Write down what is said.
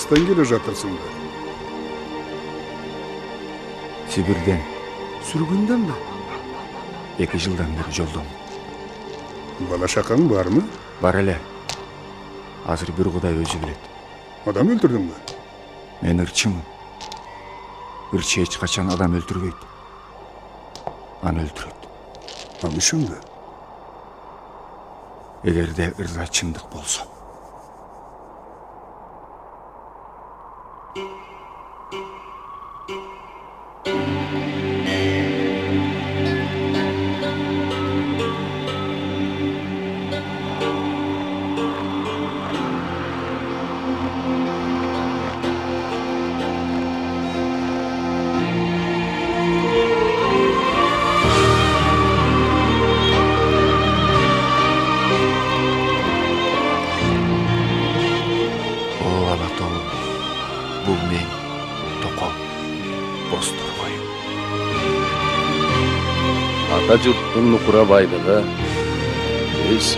кайсыстан келе жатырсыңдар? Сибирден Сүргүндөн ба? 2 жылдан бeri жолдомун. Бала шакаң бармы? Бар эле. Азыр бир Кудай өзү билет. Адам өлтүрдүңбү? Мен ырчымын. Ырчы эч качан адам өлтүрбөйт. Аны өлтүрөт. Ал үчүнбү? Эгерде ырда чындык болсо. Бул мен Током Босторбой. Ата журттун нукура байлыгы биз